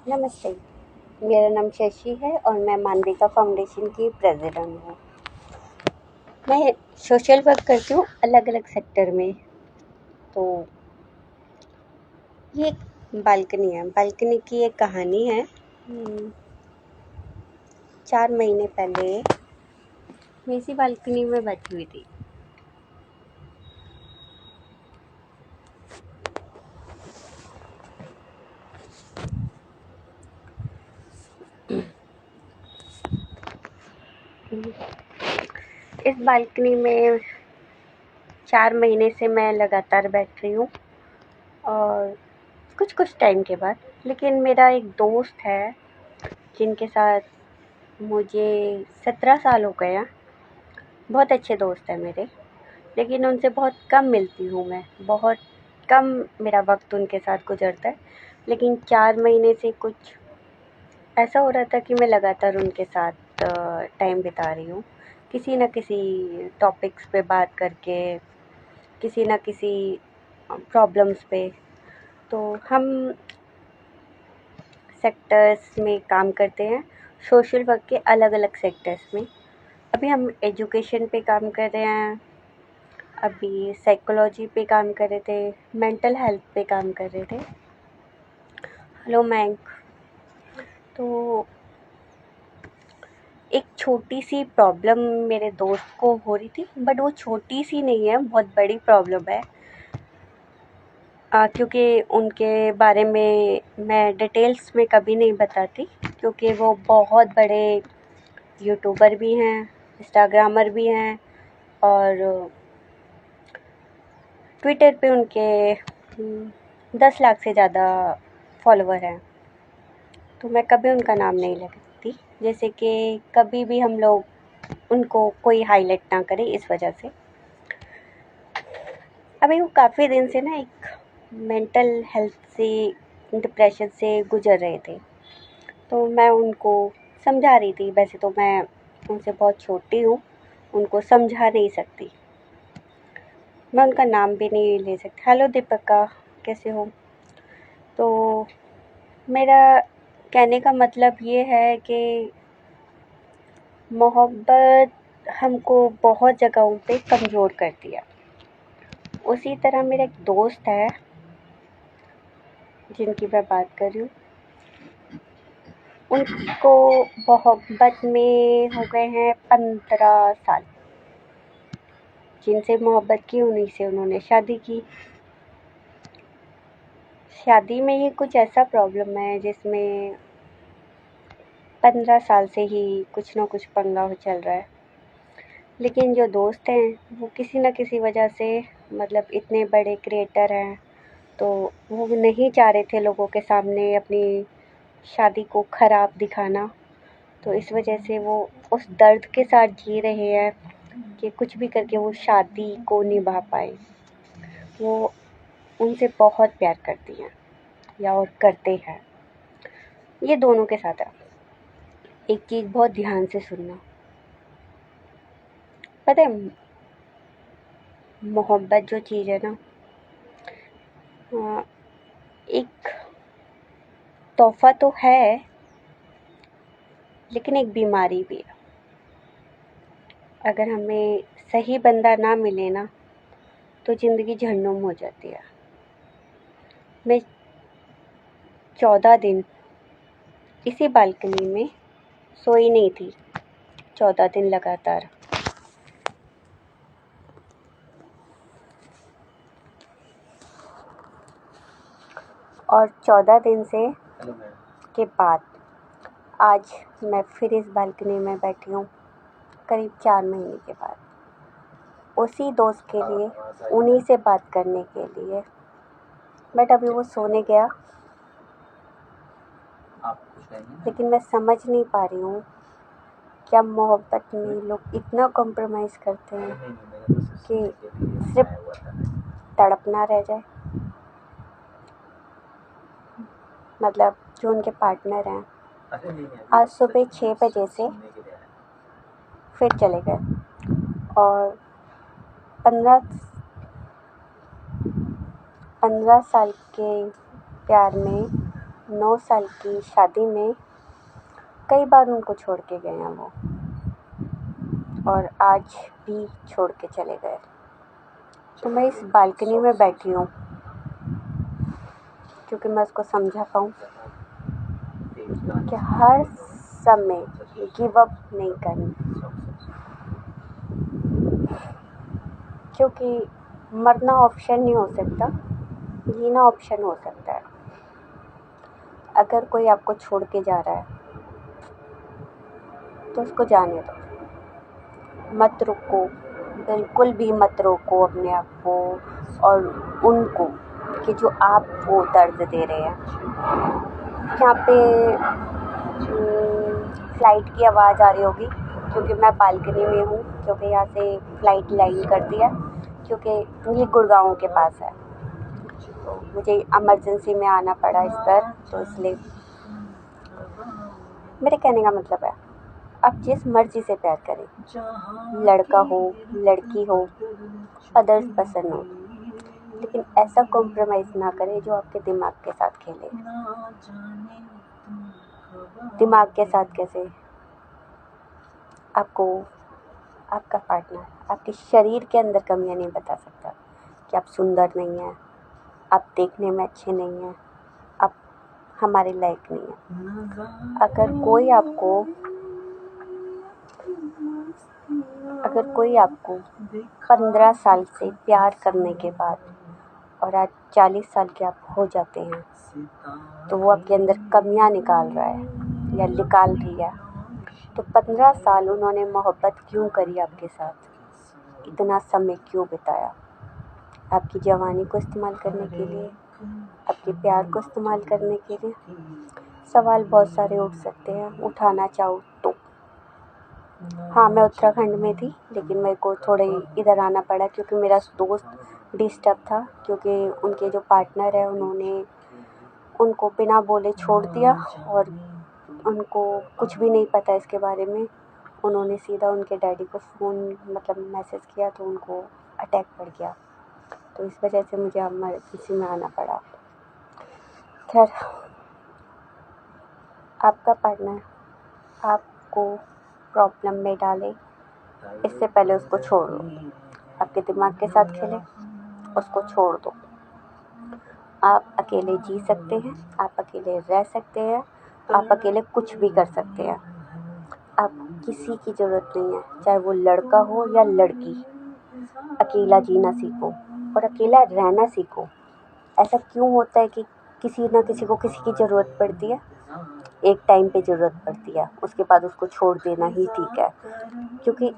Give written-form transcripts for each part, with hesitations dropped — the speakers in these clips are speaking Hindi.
नमस्ते, मेरा नाम शशि है और मैं मानविका फाउंडेशन की प्रेसिडेंट हूँ। मैं सोशल वर्क करती हूँ अलग-अलग सेक्टर में। तो ये एक बालकनी है, बालकनी की एक कहानी है। 4 महीने पहले मैं इसी बालकनी में बैठी हुई थी। इस बालकनी में 4 महीने से मैं लगातार बैठ रही हूँ और कुछ टाइम के बाद लेकिन मेरा एक दोस्त है जिनके साथ मुझे 17 साल हो गए हैं। बहुत अच्छे दोस्त हैं मेरे, लेकिन उनसे बहुत कम मिलती हूँ मैं, बहुत कम मेरा वक़्त उनके साथ गुज़रता है। लेकिन 4 महीने से कुछ ऐसा हो रहा था कि मैं लगातार उनके साथ टाइम बिता रही हूँ। किसी न किसी टॉपिक्स पे बात करके, किसी न किसी प्रॉब्लम्स पे। तो हम सेक्टर्स में काम करते हैं, सोशल वर्क के अलग-अलग सेक्टर्स में। अभी हम एजुकेशन पे काम कर रहे हैं, अभी साइकोलॉजी पे काम कर रहे थे, मेंटल हेल्थ पे काम कर रहे थे। हेलो मैंक। तो एक छोटी सी प्रॉब्लम मेरे दोस्त को हो रही थी, बट वो छोटी सी नहीं है, बहुत बड़ी प्रॉब्लम है। क्योंकि उनके बारे में मैं डिटेल्स में कभी नहीं बताती, क्योंकि वो बहुत बड़े यूट्यूबर भी हैं, इंस्टाग्रामर भी हैं और ट्विटर पे उनके 10 लाख से ज़्यादा फॉलोवर हैं। तो मैं कभी उनका नाम नहीं लेती, जैसे कि कभी भी हम लोग उनको कोई हाईलाइट ना करें, इस वजह से। अभी वो काफ़ी दिन से ना एक मेंटल हेल्थ से, डिप्रेशन से गुजर रहे थे। तो मैं उनको समझा रही थी। वैसे तो मैं उनसे बहुत छोटी हूँ, उनको समझा नहीं सकती, मैं उनका नाम भी नहीं ले सकती। हेलो दीपिका, कैसे हो? तो मेरा कहने का मतलब ये है कि मोहब्बत हमको बहुत जगहों पे कमज़ोर कर दिया। उसी तरह मेरा एक दोस्त है जिनकी मैं बात कर रही हूँ, उनको मोहब्बत में हो गए हैं 15 साल। जिनसे मोहब्बत की उन्हीं से उन्होंने शादी की। शादी में ही कुछ ऐसा प्रॉब्लम है जिसमें 15 साल से ही कुछ ना कुछ पंगा हो चल रहा है। लेकिन जो दोस्त हैं वो किसी न किसी वजह से, मतलब इतने बड़े क्रिएटर हैं, तो वो नहीं चाह रहे थे लोगों के सामने अपनी शादी को ख़राब दिखाना। तो इस वजह से वो उस दर्द के साथ जी रहे हैं कि कुछ भी करके वो शादी को निभा पाए। वो उनसे बहुत प्यार करती हैं या और करते हैं। ये दोनों के साथ है। एक चीज़ बहुत ध्यान से सुनना। पता है, मोहब्बत जो चीज़ है ना, एक तोहफ़ा तो है, लेकिन एक बीमारी भी है। अगर हमें सही बंदा ना मिले ना, तो ज़िंदगी जहन्नुम हो जाती है। मैं 14 दिन इसी बालकनी में सोई नहीं थी, 14 दिन लगातार। और 14 दिन से के बाद आज मैं फिर इस बालकनी में बैठी हूँ, करीब 4 महीने के बाद, उसी दोस्त के लिए, उन्हीं से बात करने के लिए। बट अभी वो सोने गया, लेकिन मैं समझ नहीं पा रही हूँ, क्या मोहब्बत में लोग इतना कॉम्प्रोमाइज़ करते हैं कि सिर्फ तड़पना रह जाए। मतलब जो उनके पार्टनर हैं, आज सुबह 6 बजे से फिर चले गए और 15 साल के प्यार में 9 साल की शादी में कई बार उनको छोड़ के गए हैं वो, और आज भी छोड़ के चले गए। तो मैं इस बालकनी में बैठी हूँ क्योंकि मैं उसको समझा पाऊँ कि हर समय गिव अप नहीं करना, क्योंकि मरना ऑप्शन नहीं हो सकता, जीना ऑप्शन हो सकता है। अगर कोई आपको छोड़ के जा रहा है तो उसको जाने दो, मत रुको, बिल्कुल भी मत रोको अपने आप को और उनको कि जो आपको दर्द दे रहे हैं। यहाँ पे फ्लाइट की आवाज़ आ रही होगी क्योंकि मैं बालकनी में हूँ, क्योंकि यहाँ से फ्लाइट लैंड करती है, क्योंकि ये गुड़गांव के पास है। तो मुझे इमरजेंसी में आना पड़ा इस पर, तो इसलिए मेरे कहने का मतलब है आप जिस मर्जी से प्यार करें, लड़का हो लड़की हो, अदर्स पसंद हो, लेकिन ऐसा कॉम्प्रोमाइज़ ना करें जो आपके दिमाग के साथ खेले। दिमाग के साथ कैसे? आपको आपका पार्टनर आपके शरीर के अंदर कमियां नहीं बता सकता कि आप सुंदर नहीं हैं, आप देखने में अच्छे नहीं हैं, आप हमारे लायक नहीं हैं। अगर कोई आपको 15 साल से प्यार करने के बाद और आज 40 साल के आप हो जाते हैं, तो वो आपके अंदर कमियां निकाल रहा है या निकाल रही है, तो 15 साल उन्होंने मोहब्बत क्यों करी आपके साथ, इतना समय क्यों बिताया? आपकी जवानी को इस्तेमाल करने के लिए, आपके प्यार को इस्तेमाल करने के लिए? सवाल बहुत सारे उठ सकते हैं, उठाना चाहो तो। हाँ, मैं उत्तराखंड में थी, लेकिन मेरे को थोड़े इधर आना पड़ा क्योंकि मेरा दोस्त डिस्टर्ब था, क्योंकि उनके जो पार्टनर है उन्होंने उनको बिना बोले छोड़ दिया और उनको कुछ भी नहीं पता इसके बारे में। उन्होंने सीधा उनके डैडी को फ़ोन मैसेज किया, तो उनको अटैक पड़ गया, तो इस वजह से मुझे इमरजेंसी में आना पड़ा। खैर, आपका पार्टनर आपको प्रॉब्लम में डाले इससे पहले उसको छोड़ दो। आपके दिमाग के साथ खेले, उसको छोड़ दो। आप अकेले जी सकते हैं, आप अकेले रह सकते हैं, आप अकेले कुछ भी कर सकते हैं। आप किसी की ज़रूरत नहीं है, चाहे वो लड़का हो या लड़की। अकेला जीना सीखो और अकेला रहना सीखो। ऐसा क्यों होता है कि किसी ना किसी को किसी की ज़रूरत पड़ती है? एक टाइम पे ज़रूरत पड़ती है, उसके बाद उसको छोड़ देना ही ठीक है, क्योंकि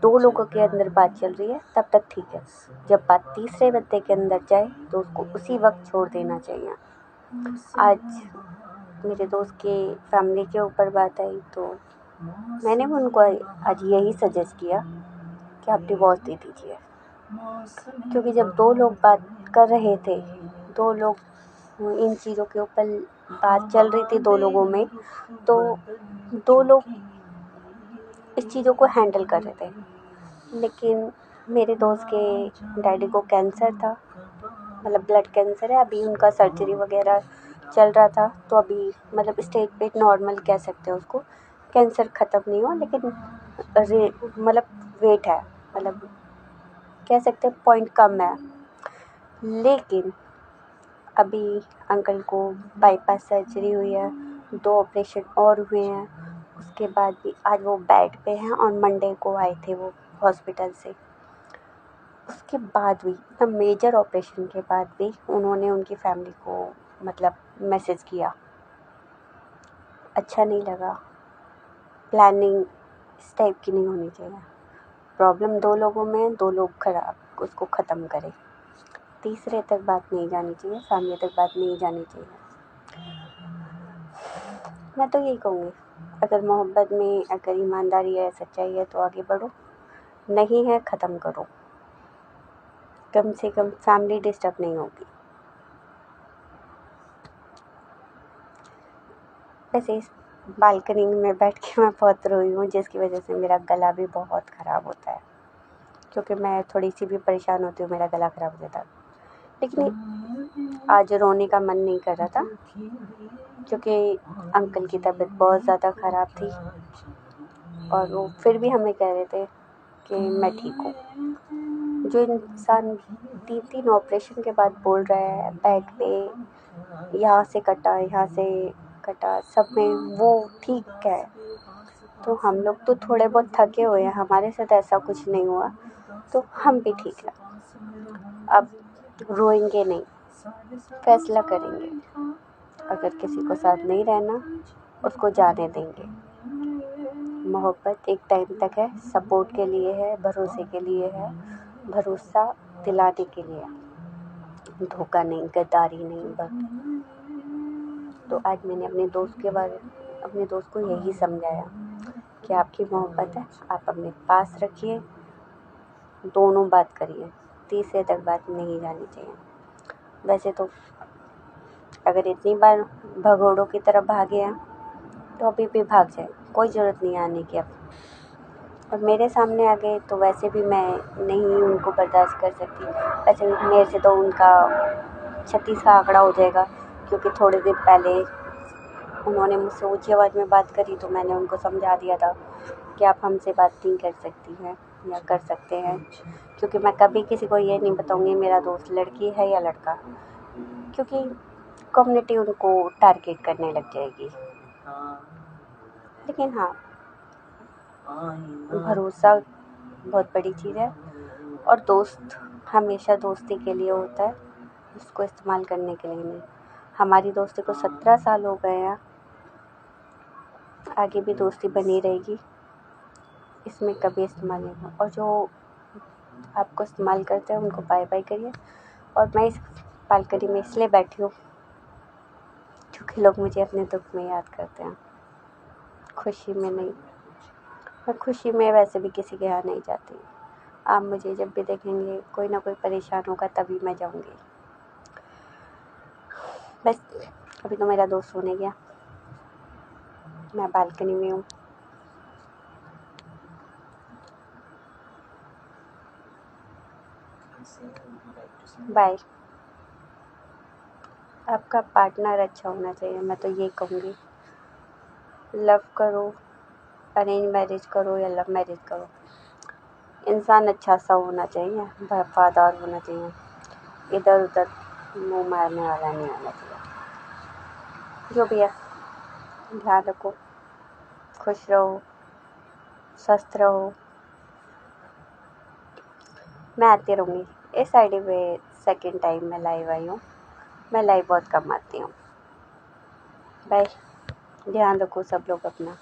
2 लोगों के अंदर बात चल रही है तब तक ठीक है। जब बात तीसरे बंदे के अंदर जाए तो उसको उसी वक्त छोड़ देना चाहिए। आज मेरे दोस्त के फैमिली के ऊपर बात आई, तो मैंने भी उनको आज यही सजेस्ट किया कि आप डिवोर्स दे दीजिए, क्योंकि जब 2 लोग बात कर रहे थे, 2 लोग इन चीज़ों के ऊपर बात चल रही थी 2 लोगों में, तो 2 लोग इस चीज़ों को हैंडल कर रहे थे। लेकिन मेरे दोस्त के डैडी को कैंसर था, ब्लड कैंसर है, अभी उनका सर्जरी वगैरह चल रहा था, तो अभी स्टेज पे नॉर्मल कह सकते हैं उसको, कैंसर ख़त्म नहीं हुआ, लेकिन वेट है, कह सकते हैं पॉइंट कम है। लेकिन अभी अंकल को बाईपास सर्जरी हुई है, 2 ऑपरेशन और हुए हैं, उसके बाद भी आज वो बेड पे हैं और मंडे को आए थे वो हॉस्पिटल से। उसके बाद भी मेजर ऑपरेशन के बाद भी उन्होंने उनकी फैमिली को मैसेज किया। अच्छा नहीं लगा। प्लानिंग इस टाइप की नहीं होनी चाहिए। प्रॉब्लम 2 लोगों में है, 2 लोग खराब उसको ख़त्म करें। तीसरे तक बात नहीं जानी चाहिए, फैमिली तक बात नहीं जानी चाहिए। मैं तो यही कहूँगी, अगर मोहब्बत में अगर ईमानदारी है, सच्चाई है, तो आगे बढ़ो, नहीं है ख़त्म करो। कम से कम फैमिली डिस्टर्ब नहीं होगी। वैसे इस बालकनी में बैठ के मैं बहुत रोई हूँ, जिसकी वजह से मेरा गला भी बहुत ख़राब होता है, क्योंकि मैं थोड़ी सी भी परेशान होती हूँ मेरा गला ख़राब हो जाता है। लेकिन आज रोने का मन नहीं कर रहा था क्योंकि अंकल की तबीयत बहुत ज़्यादा ख़राब थी और वो फिर भी हमें कह रहे थे कि मैं ठीक हूँ। जो इंसान 3 ऑपरेशन के बाद बोल रहा है बैक पे यहाँ से कटा सब में वो ठीक है, तो हम लोग तो थोड़े बहुत थके हुए हैं, हमारे साथ ऐसा कुछ नहीं हुआ तो हम भी ठीक है। अब रोएंगे नहीं, फैसला करेंगे। अगर किसी को साथ नहीं रहना उसको जाने देंगे। मोहब्बत एक टाइम तक है, सपोर्ट के लिए है, भरोसे के लिए है, भरोसा दिलाने के लिए, धोखा नहीं, गद्दारी नहीं। बस तो आज मैंने अपने दोस्त को यही समझाया कि आपकी मोहब्बत है, आप अपने पास रखिए, दोनों बात करिए, तीसरे तक बात नहीं जानी चाहिए। वैसे तो अगर इतनी बार भगोड़ों की तरफ भागे हैं तो अभी भी भाग जाए, कोई ज़रूरत नहीं आने की अब। और मेरे सामने आ गए तो वैसे भी मैं नहीं उनको बर्दाश्त कर सकती। वैसे भी मेरे से तो उनका 36 का आंकड़ा हो जाएगा, क्योंकि थोड़े दिन पहले उन्होंने मुझसे ऊंची आवाज़ में बात करी तो मैंने उनको समझा दिया था कि आप हमसे बात नहीं कर सकती हैं या कर सकते हैं, क्योंकि मैं कभी किसी को ये नहीं बताऊँगी मेरा दोस्त लड़की है या लड़का, क्योंकि कम्युनिटी उनको टारगेट करने लग जाएगी। लेकिन हाँ, भरोसा बहुत बड़ी चीज़ है और दोस्त हमेशा दोस्ती के लिए होता है, उसको इस्तेमाल करने के लिए नहीं। हमारी दोस्ती को 17 साल हो गए हैं, आगे भी दोस्ती बनी रहेगी, इसमें कभी इस्तेमाल नहीं होगा। और जो आपको इस्तेमाल करते हैं उनको बाय बाय करिए। और मैं इस बालकनी में इसलिए बैठी हूँ क्योंकि लोग मुझे अपने दुख में याद करते हैं, खुशी में नहीं। मैं खुशी में वैसे भी किसी के यहाँ नहीं जाती। आप मुझे जब भी देखेंगे कोई ना कोई परेशान होगा तभी मैं जाऊँगी। बस अभी तो मेरा दोस्त सोने गया, मैं बालकनी में हूँ। बाय। आपका पार्टनर अच्छा होना चाहिए, मैं तो ये कहूँगी। लव करो, अरेंज मैरिज करो या लव मैरिज करो, इंसान अच्छा सा होना चाहिए, वफादार होना चाहिए, इधर उधर मुँह मारने वाला नहीं होना चाहिए। जो भी है, ध्यान रखो, खुश रहो, स्वस्थ रहो। मैं आती रहूँगी इस आईडी पे। सेकंड टाइम मैं लाइव आई हूँ, मैं लाइव बहुत कम आती हूँ। बाय। ध्यान रखो सब लोग अपना।